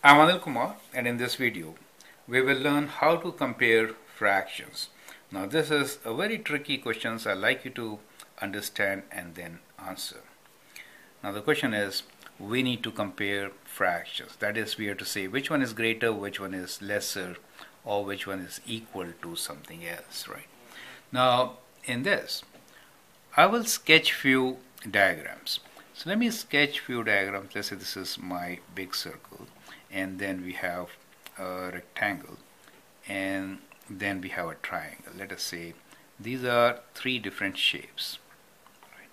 I'm Anil Kumar, and in this video we will learn how to compare fractions. Now this is a very tricky question, so I'd like you to understand and then answer. Now the question is, we need to compare fractions. That is, we have to say which one is greater, which one is lesser, or which one is equal to something else, right? Now in this, I will sketch few diagrams. So let me sketch few diagrams. Let's say this is my big circle, and then we have a rectangle, and then we have a triangle. Let us say these are three different shapes, right?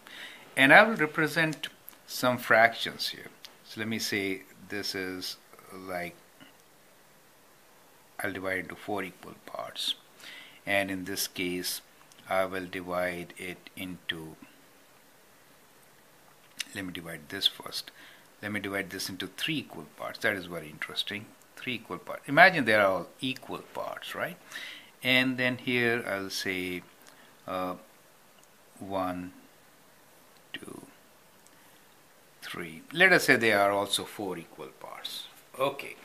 And I will represent some fractions here. So let me say this is like, I'll divide into 4 equal parts, and in this case I will divide it into, let me divide this first. Let me divide this into 3 equal parts. That is very interesting. 3 equal parts. Imagine they are all equal parts, right? And then here I'll say 1, 2, 3. Let us say they are also 4 equal parts. Okay.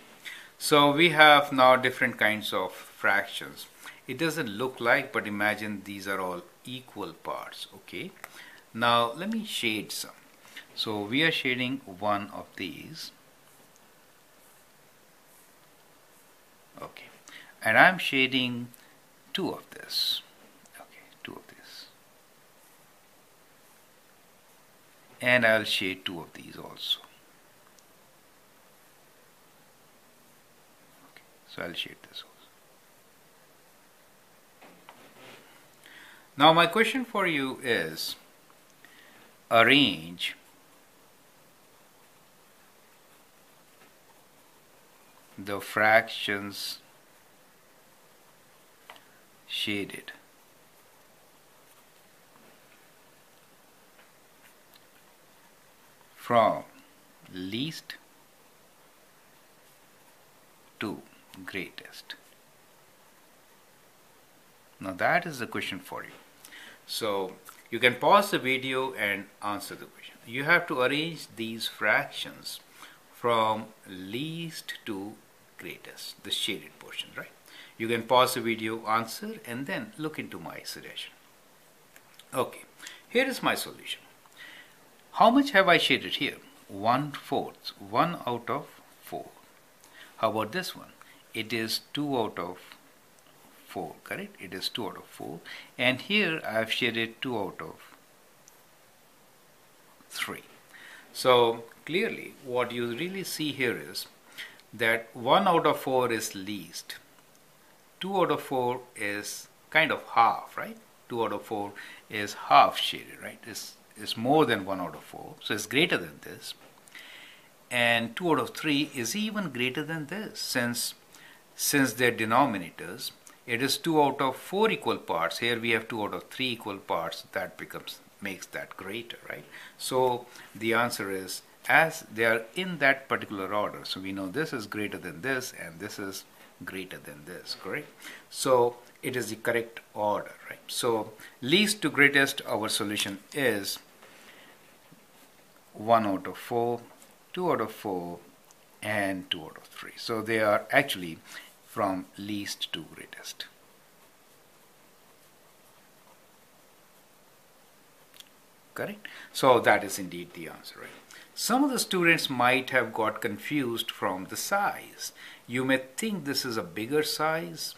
So we have now different kinds of fractions. It doesn't look like, but imagine these are all equal parts. Okay. Now let me shade some. So we are shading one of these. Okay. And I'm shading 2 of this. Okay, 2 of this. And I'll shade 2 of these also. Okay, so I'll shade this also. Now my question for you is, arrange the fractions shaded from least to greatest. Now that is the question for you. So you can pause the video and answer the question. You have to arrange these fractions from least to greatest, the shaded portion, right? You can pause the video, answer, and then look into my suggestion. Okay, here is my solution. How much have I shaded here? 1/4, 1 out of 4. How about this one? It is 2 out of 4, correct? It is 2 out of 4. And here I have shaded 2 out of 3. So clearly what you really see here is that 1 out of 4 is least. 2 out of 4 is kind of half, right? 2 out of 4 is half shaded, right? It's more than 1 out of 4, so it's greater than this. And 2 out of 3 is even greater than this, since they're denominators. It is 2 out of 4 equal parts. Here we have 2 out of 3 equal parts. That makes that greater, right? So the answer is, as they are in that particular order, so we know this is greater than this and this is greater than this, correct? So it is the correct order, right? So least to greatest, our solution is 1 out of 4, 2 out of 4, and 2 out of 3. So they are actually from least to greatest. Correct? So that is indeed the answer, right? Some of the students might have got confused from the size. You may think this is a bigger size,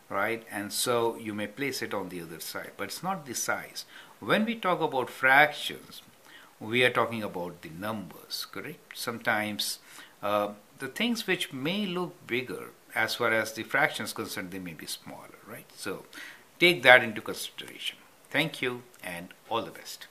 right? And so you may place it on the other side, but it's not the size. When we talk about fractions, we are talking about the numbers, correct? Sometimes the things which may look bigger, as far as the fraction is concerned, they may be smaller, right? So take that into consideration. Thank you and all the best.